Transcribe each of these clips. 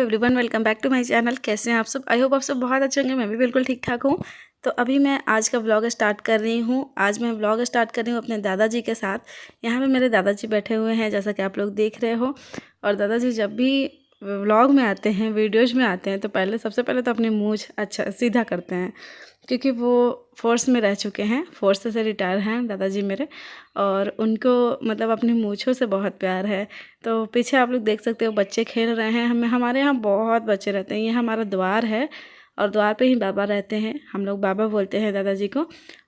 Everyone, welcome back to my channel. कैसे हैं आप सब? आई होप आप सब बहुत अच्छे होंगे। मैं भी बिल्कुल ठीक ठाक हूँ। तो अभी मैं आज का व्लॉग स्टार्ट कर रही हूँ। आज मैं व्लॉग स्टार्ट कर रही हूँ अपने दादाजी के साथ। यहाँ पे मेरे दादाजी बैठे हुए हैं, जैसा कि आप लोग देख रहे हो। और दादाजी जब भी व्लॉग में आते हैं, वीडियोज़ में आते हैं, तो सबसे पहले तो अपनी मूंछ अच्छा सीधा करते हैं, क्योंकि वो फोर्स में रह चुके हैं। फोर्स से रिटायर हैं दादाजी मेरे, और उनको मतलब अपनी मूंछों से बहुत प्यार है। तो पीछे आप लोग देख सकते हो बच्चे खेल रहे हैं। हमारे यहाँ बहुत बच्चे रहते हैं। ये हमारा द्वार है और द्वार पे ही बाबा रहते हैं। हम लोग बाबा बोलते हैं दादाजी को।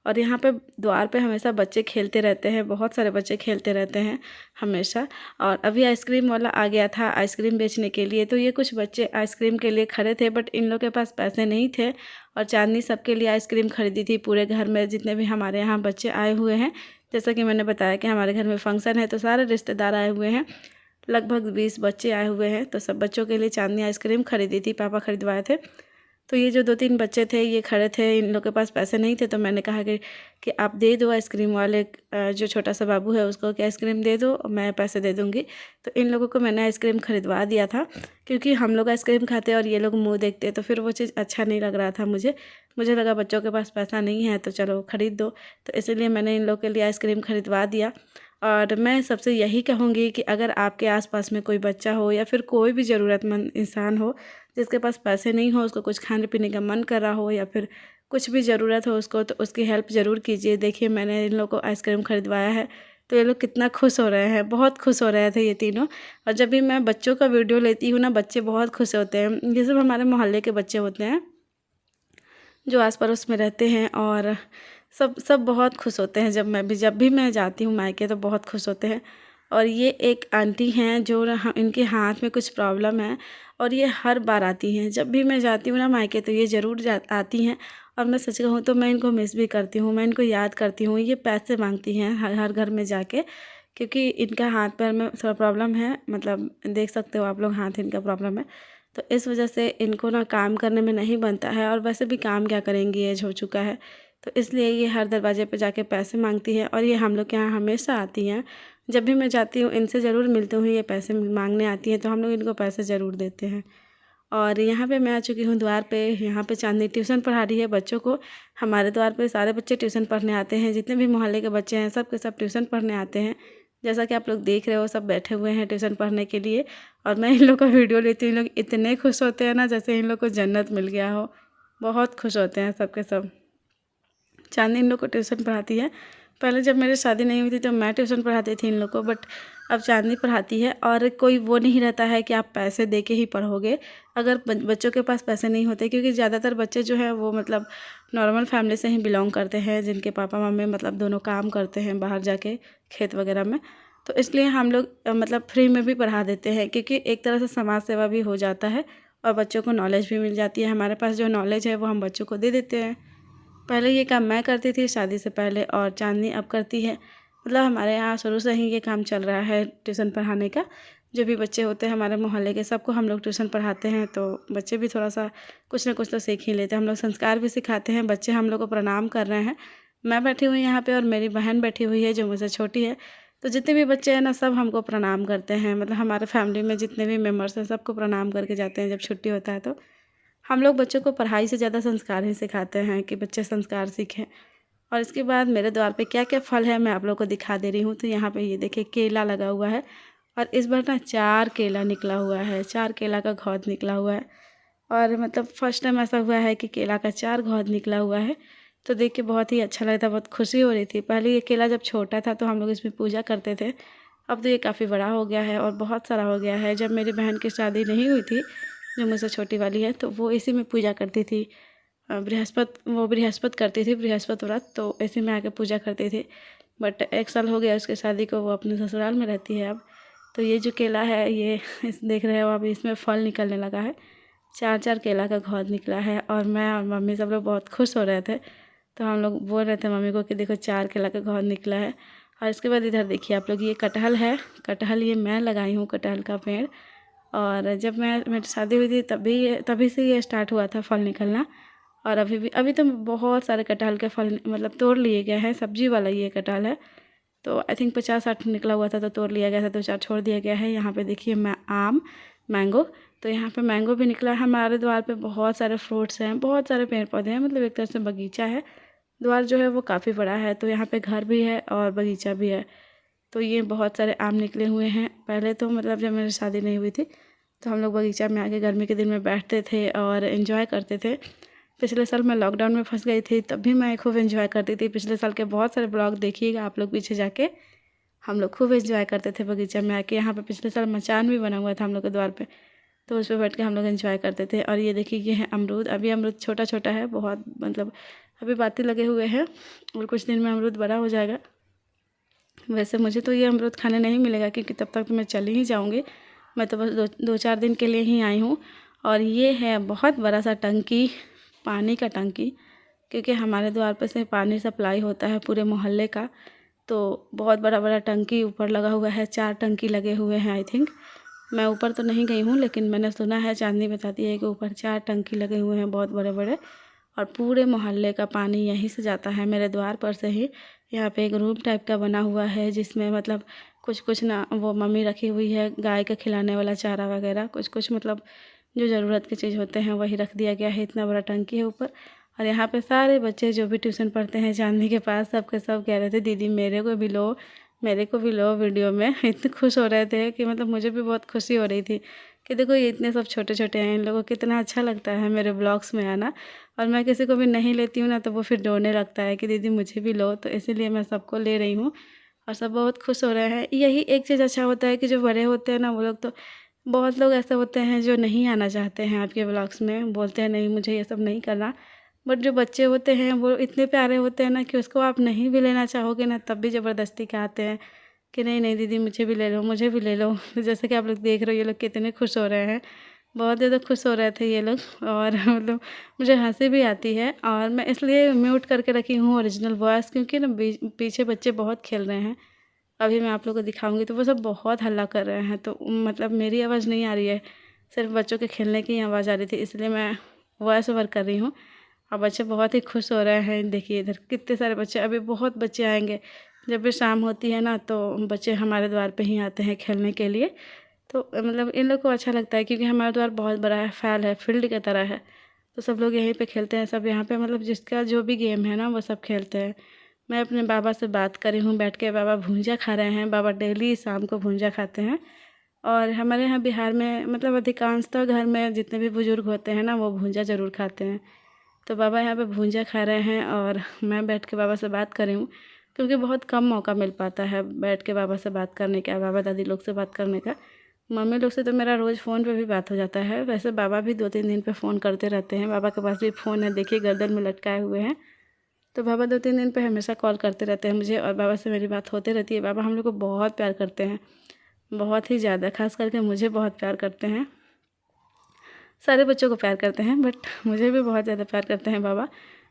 और यहाँ पे द्वार पे हमेशा बच्चे खेलते रहते हैं, बहुत सारे बच्चे खेलते रहते हैं हमेशा। और अभी आइसक्रीम वाला आ गया था आइसक्रीम बेचने के लिए, तो ये कुछ बच्चे आइसक्रीम के लिए खड़े थे, बट इन लोग के पास पैसे नहीं थे। और चांदनी सबके लिए आइसक्रीम खरीदी थी, पूरे घर में जितने भी हमारे यहाँ बच्चे आए हुए हैं। जैसा कि मैंने बताया कि हमारे घर में फंक्शन है, तो सारे रिश्तेदार आए हुए हैं। लगभग 20 बच्चे आए हुए हैं, तो सब बच्चों के लिए चांदनी आइसक्रीम खरीदी थी, पापा खरीदवाए थे। तो ये जो 2-3 बच्चे थे ये खड़े थे, इन लोग के पास पैसे नहीं थे, तो मैंने कहा कि आप दे दो आइसक्रीम वाले, जो छोटा सा बाबू है उसको कि आइसक्रीम दे दो, मैं पैसे दे दूँगी। तो इन लोगों को मैंने आइसक्रीम खरीदवा दिया था, क्योंकि हम लोग आइसक्रीम खाते हैं और ये लोग मुँह देखते, तो फिर वो चीज़ अच्छा नहीं लग रहा था मुझे लगा बच्चों के पास पैसा नहीं है तो चलो ख़रीद दो। तो इसलिए मैंने इन लोग के लिए आइसक्रीम खरीदवा दिया। और मैं सबसे यही कहूँगी कि अगर आपके आसपास में कोई बच्चा हो या फिर कोई भी ज़रूरतमंद इंसान हो जिसके पास पैसे नहीं हो, उसको कुछ खाने पीने का मन कर रहा हो या फिर कुछ भी ज़रूरत हो उसको, तो उसकी हेल्प ज़रूर कीजिए। देखिए मैंने इन लोगों को आइसक्रीम खरीदवाया है, तो ये लोग कितना खुश हो रहे हैं, बहुत खुश हो रहे थे ये तीनों। और जब भी मैं बच्चों का वीडियो लेती हूँ ना, बच्चे बहुत खुश होते हैं। ये सब हमारे मोहल्ले के बच्चे होते हैं जो आस पड़ोस में रहते हैं, और सब सब बहुत खुश होते हैं। जब भी मैं जाती हूँ मायके, तो बहुत खुश होते हैं। और ये एक आंटी हैं जो इनके हाथ में कुछ प्रॉब्लम है, और ये हर बार आती हैं। जब भी मैं जाती हूँ ना मायके, तो ये ज़रूर आती हैं। और मैं सच कहूँ तो मैं इनको मिस भी करती हूँ, मैं इनको याद करती हूँ। ये पैसे मांगती हैं हर घर में जाके, क्योंकि इनका हाथ पैर में थोड़ा प्रॉब्लम है, मतलब देख सकते हो आप लोग, हाथ इनका प्रॉब्लम है। तो इस वजह से इनको ना काम करने में नहीं बनता है, और वैसे भी काम क्या करेंगी, एज हो चुका है। तो इसलिए ये हर दरवाजे पे जाके पैसे मांगती है, और ये हम लोग के यहाँ हमेशा आती हैं। जब भी मैं जाती हूँ इनसे ज़रूर मिलती हूँ, ये पैसे मांगने आती हैं, तो हम लोग इनको पैसे ज़रूर देते हैं। और यहाँ पे मैं आ चुकी हूँ द्वार पे। यहाँ पे चांदनी ट्यूशन पढ़ा रही है बच्चों को। हमारे द्वार पे सारे बच्चे ट्यूशन पढ़ने आते हैं, जितने भी मोहल्ले के बच्चे हैं सब के सब ट्यूशन पढ़ने आते हैं। जैसा कि आप लोग देख रहे हो, सब बैठे हुए हैं ट्यूशन पढ़ने के लिए। और मैं इन लोग का वीडियो लेती हूँ, इन लोग इतने खुश होते हैं ना, जैसे इन लोग को जन्नत मिल गया हो। बहुत खुश होते हैं सब के सब। चांदनी इन लोग को ट्यूशन पढ़ाती है। पहले जब मेरी शादी नहीं हुई थी तो मैं ट्यूशन पढ़ाती थी इन लोग को, बट अब चांदनी पढ़ाती है। और कोई वो नहीं रहता है कि आप पैसे दे के ही पढ़ोगे, अगर बच्चों के पास पैसे नहीं होते, क्योंकि ज़्यादातर बच्चे जो हैं वो मतलब नॉर्मल फैमिली से ही बिलोंग करते हैं, जिनके पापा मम्मी मतलब दोनों काम करते हैं बाहर जाके खेत वगैरह में। तो इसलिए हम लोग मतलब फ्री में भी पढ़ा देते हैं, क्योंकि एक तरह से समाज सेवा भी हो जाता है और बच्चों को नॉलेज भी मिल जाती है। हमारे पास जो नॉलेज है वो हम बच्चों को दे देते हैं। पहले ये काम मैं करती थी शादी से पहले, और चांदनी अब करती है। मतलब हमारे यहाँ शुरू से ही ये काम चल रहा है ट्यूशन पढ़ाने का। जो भी बच्चे होते हैं हमारे मोहल्ले के, सबको हम लोग ट्यूशन पढ़ाते हैं, तो बच्चे भी थोड़ा सा कुछ ना कुछ तो सीख ही लेते हैं। हम लोग संस्कार भी सिखाते हैं। बच्चे हम लोग को प्रणाम कर रहे हैं। मैं बैठी हुई यहाँ पे और मेरी बहन बैठी हुई है जो मुझसे छोटी है। तो जितने भी बच्चे हैं ना, सब हमको प्रणाम करते हैं। मतलब हमारे फैमिली में जितने भी मेम्बर्स हैं सबको प्रणाम करके जाते हैं जब छुट्टी होता है। तो हम लोग बच्चों को पढ़ाई से ज़्यादा संस्कार ही सिखाते हैं कि बच्चे संस्कार सीखें। और इसके बाद मेरे द्वार पे क्या क्या फल है मैं आप लोगों को दिखा दे रही हूँ। तो यहाँ पे ये देखिए केला लगा हुआ है, और इस बार ना 4 केला निकला हुआ है, 4 केला का घौद निकला हुआ है। और मतलब फर्स्ट टाइम ऐसा हुआ है कि केला का 4 घौद निकला हुआ है। तो देख के बहुत ही अच्छा लगता, बहुत खुशी हो रही थी। पहले ये केला जब छोटा था तो हम लोग इसमें पूजा करते थे, अब तो ये काफ़ी बड़ा हो गया है और बहुत सारा हो गया है। जब मेरी बहन की शादी नहीं हुई थी, जो मुझसे छोटी वाली है, तो वो इसी में पूजा करती थी। बृहस्पति करती थी, बृहस्पति व्रत, तो इसी में आके पूजा करती थी। बट 1 साल हो गया उसके शादी को, वो अपने ससुराल में रहती है अब। तो ये जो केला है ये देख रहे हो अब, इसमें फल निकलने लगा है। 4-4 केला का घौद निकला है, और मैं और मम्मी सब लोग बहुत खुश हो रहे थे। तो हम लोग बोल रहे थे मम्मी को कि देखो 4 केला का घौद निकला है। और इसके बाद इधर देखिए आप लोग, ये कटहल है। कटहल ये मैं लगाई हूँ, कटहल का पेड़। और जब मेरी शादी हुई थी तभी से ये स्टार्ट हुआ था फल निकलना। और अभी तो बहुत सारे कटहल के फल मतलब तोड़ लिए गए हैं। सब्जी वाला ये कटहल है, तो आई थिंक 50-60 निकला हुआ था, तो तोड़ लिया गया था, 2-4 छोड़ दिया गया है। यहाँ पे देखिए मैं आम मैंगो। तो यहाँ पे मैंगो भी निकला है। हमारे द्वार पे बहुत सारे फ्रूट्स हैं, बहुत सारे पेड़ पौधे हैं, मतलब एक तरह से बगीचा है। द्वार जो है वो काफ़ी बड़ा है, तो यहाँ पे घर भी है और बगीचा भी है। तो ये बहुत सारे आम निकले हुए हैं। पहले तो मतलब जब मेरी शादी नहीं हुई थी तो हम लोग बगीचा में आके गर्मी के दिन में बैठते थे और इन्जॉय करते थे। पिछले साल मैं लॉकडाउन में फंस गई थी, तब भी मैं खूब इन्जॉय करती थी। पिछले साल के बहुत सारे ब्लॉग देखिएगा आप लोग पीछे जाके। हम लोग खूब इन्जॉय करते थे बगीचा में आके। यहाँ पे पिछले साल मचान भी बना हुआ था हम लोग के द्वार पे, तो उस पर बैठ के हम लोग इन्जॉय करते थे। और ये देखिए ये है अमरूद। अभी अमरूद छोटा छोटा है बहुत, मतलब अभी बातें लगे हुए हैं और कुछ दिन में अमरूद बड़ा हो जाएगा। वैसे मुझे तो ये अमरूद खाने नहीं मिलेगा क्योंकि तब तक तो मैं चली ही जाऊँगी। मैं तो बस दो चार दिन के लिए ही आई हूँ। और ये है बहुत बड़ा सा टंकी, पानी का टंकी, क्योंकि हमारे द्वार पर से पानी सप्लाई होता है पूरे मोहल्ले का। तो बहुत बड़ा बड़ा टंकी ऊपर लगा हुआ है, 4 टंकी लगे हुए हैं आई थिंक। मैं ऊपर तो नहीं गई हूँ लेकिन मैंने सुना है, चांदनी बताती है कि ऊपर 4 टंकी लगे हुए हैं बहुत बड़े बड़े। और पूरे मोहल्ले का पानी यहीं से जाता है, मेरे द्वार पर से ही। यहाँ पे एक रूम टाइप का बना हुआ है जिसमें मतलब कुछ कुछ ना वो मम्मी रखी हुई है, गाय का खिलाने वाला चारा वगैरह कुछ कुछ, मतलब जो ज़रूरत की चीज़ होते हैं वही रख दिया गया है। इतना बड़ा टंकी है ऊपर। और यहाँ पे सारे बच्चे जो भी ट्यूशन पढ़ते हैं चांदनी के पास, सबके सब कह रहे थे दीदी मेरे को भी लो, मेरे को भी लो वीडियो में। इतने खुश हो रहे थे कि मतलब मुझे भी बहुत खुशी हो रही थी कि देखो ये इतने सब छोटे छोटे हैं, इन लोगों को कितना अच्छा लगता है मेरे ब्लॉग्स में आना। और मैं किसी को भी नहीं लेती हूँ ना तो वो फिर रोने लगता है कि दीदी मुझे भी लो, तो इसीलिए मैं सबको ले रही हूँ। और सब बहुत खुश हो रहे हैं। यही एक चीज़ अच्छा होता है कि जो बड़े होते हैं ना वो लोग, तो बहुत लोग ऐसे होते हैं जो नहीं आना चाहते हैं आपके ब्लॉग्स में, बोलते हैं नहीं मुझे ये सब नहीं करना। बट जो बच्चे होते हैं वो इतने प्यारे होते हैं ना कि उसको आप नहीं भी लेना चाहोगे ना तब भी ज़बरदस्ती के आते हैं कि नहीं नहीं दीदी मुझे भी ले लो, मुझे भी ले लो। तो जैसे कि आप लोग देख रहे हो ये लोग कितने खुश हो रहे हैं, बहुत ज़्यादा खुश हो रहे थे ये लोग। और मतलब मुझे हंसी भी आती है और मैं इसलिए म्यूट करके रखी हूँ ओरिजिनल वॉइस, क्योंकि ना पीछे बच्चे बहुत खेल रहे हैं। अभी मैं आप लोगों को दिखाऊंगी तो वो सब बहुत हल्ला कर रहे हैं, तो मतलब मेरी आवाज़ नहीं आ रही है, सिर्फ बच्चों के खेलने की आवाज़ आ रही थी, इसलिए मैं वॉइस ओवर कर रही हूँ। और बच्चे बहुत ही खुश हो रहे हैं। देखिए इधर कितने सारे बच्चे, अभी बहुत बच्चे आएंगे। जब भी शाम होती है ना तो बच्चे हमारे द्वार पे ही आते हैं खेलने के लिए। तो मतलब इन लोग को अच्छा लगता है क्योंकि हमारा द्वार बहुत बड़ा है, फैल है, फील्ड की तरह है। तो सब लोग यहीं पे खेलते हैं, सब यहाँ पे मतलब जिसका जो भी गेम है ना वो सब खेलते हैं। मैं अपने बाबा से बात करी हूँ बैठ के, बाबा भुंजा खा रहे हैं। बाबा डेली शाम को भुंजा खाते हैं। और हमारे यहाँ बिहार में मतलब अधिकांशतः घर में जितने भी बुज़ुर्ग होते हैं ना वो भुंजा ज़रूर खाते हैं। तो बाबा यहाँ पे भुंजा खा रहे हैं और मैं बैठ के बाबा से बात कर रही हूँ, क्योंकि बहुत कम मौका मिल पाता है बैठ के बाबा से बात करने का, बाबा दादी लोग से बात करने का। मम्मी लोग से तो मेरा रोज़ फ़ोन पे भी बात हो जाता है। वैसे बाबा भी 2-3 दिन पे फ़ोन करते रहते हैं। बाबा के पास भी फ़ोन है, देखिए गर्दन में लटकाए हुए हैं। तो बाबा 2-3 दिन पे हमेशा कॉल करते रहते हैं मुझे और बाबा से मेरी बात होती रहती है। बाबा हम लोग को बहुत प्यार करते हैं, बहुत ही ज़्यादा, खास करके मुझे बहुत प्यार करते हैं। सारे बच्चों को प्यार करते हैं बट मुझे भी बहुत ज़्यादा प्यार करते हैं बाबा।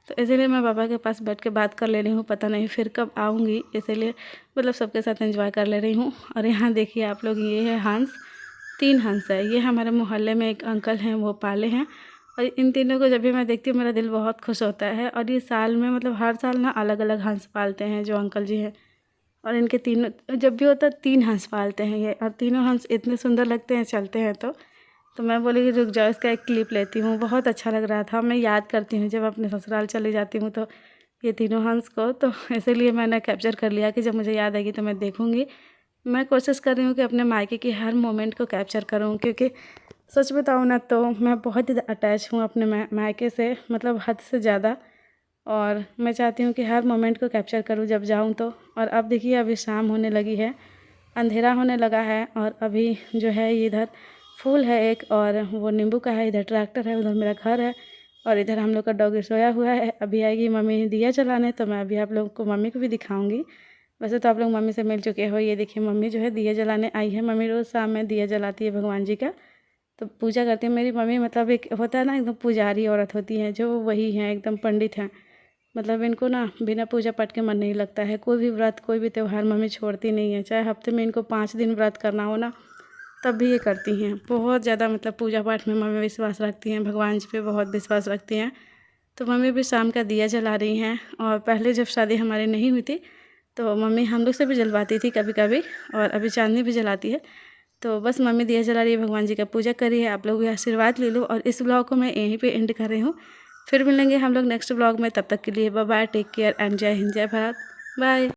तो इसीलिए मैं बाबा के पास बैठ के बात कर ले रही हूँ। पता नहीं फिर कब आऊँगी, इसीलिए मतलब सबके साथ एंजॉय कर ले रही हूँ। और यहाँ देखिए आप लोग, ये है हंस, 3 हंस है। ये हमारे मोहल्ले में एक अंकल हैं वो पाले हैं। और इन तीनों को जब भी मैं देखती हूँ मेरा दिल बहुत खुश होता है। और ये साल में मतलब हर साल ना अलग अलग हंस पालते हैं जो अंकल जी हैं। और इनके तीनों जब भी होता है 3 हंस पालते हैं ये, और तीनों हंस इतने सुंदर लगते हैं चलते हैं तो मैं बोली कि रुक जाओ इसका एक क्लिप लेती हूँ। बहुत अच्छा लग रहा था, मैं याद करती हूँ जब अपने ससुराल चली जाती हूँ तो ये तीनों हंस को, तो इसीलिए मैंने कैप्चर कर लिया कि जब मुझे याद आएगी तो मैं देखूँगी। मैं कोशिश कर रही हूँ कि अपने मायके की हर मोमेंट को कैप्चर करूँ, क्योंकि सच बताऊँ ना तो मैं बहुत ही अटैच हूँ अपने मायके से, मतलब हद से ज़्यादा। और मैं चाहती हूँ कि हर मोमेंट को कैप्चर करूँ जब जाऊँ तो। और अब देखिए अभी शाम होने लगी है, अंधेरा होने लगा है। और अभी जो है इधर फूल है एक, और वो नींबू का है, इधर ट्रैक्टर है, उधर मेरा घर है। और इधर हम लोग का डॉगी सोया हुआ है। अभी आएगी मम्मी दिया जलाने, तो मैं अभी आप लोगों को मम्मी को भी दिखाऊंगी। वैसे तो आप लोग मम्मी से मिल चुके हो। ये देखिए मम्मी जो है दिया जलाने आई है। मम्मी रोज़ शाम में दिया जलाती है भगवान जी का, तो पूजा करती है। मेरी मम्मी मतलब एक होता है ना एकदम पुजारी औरत होती हैं जो, वही हैं एकदम पंडित हैं। मतलब इनको ना बिना पूजा पाठ के मन नहीं लगता है। कोई भी व्रत, कोई भी त्यौहार मम्मी छोड़ती नहीं है। चाहे हफ्ते में इनको 5 दिन व्रत करना हो ना तब भी ये करती हैं। बहुत ज़्यादा मतलब पूजा पाठ में मम्मी विश्वास रखती हैं, भगवान जी पे बहुत विश्वास रखती हैं। तो मम्मी भी शाम का दिया जला रही हैं। और पहले जब शादी हमारी नहीं हुई थी तो मम्मी हम लोग से भी जलवाती थी कभी कभी, और अभी चांदनी भी जलाती है। तो बस मम्मी दिया जला रही है, भगवान जी का पूजा करी है। आप लोग भी आशीर्वाद ले लो और इस ब्लॉग को मैं यहीं पे एंड कर रही हूँ। फिर मिलेंगे हम लोग नेक्स्ट ब्लॉग में, तब तक के लिए bye bye, take care and जय हिंद, जय भारत, बाय।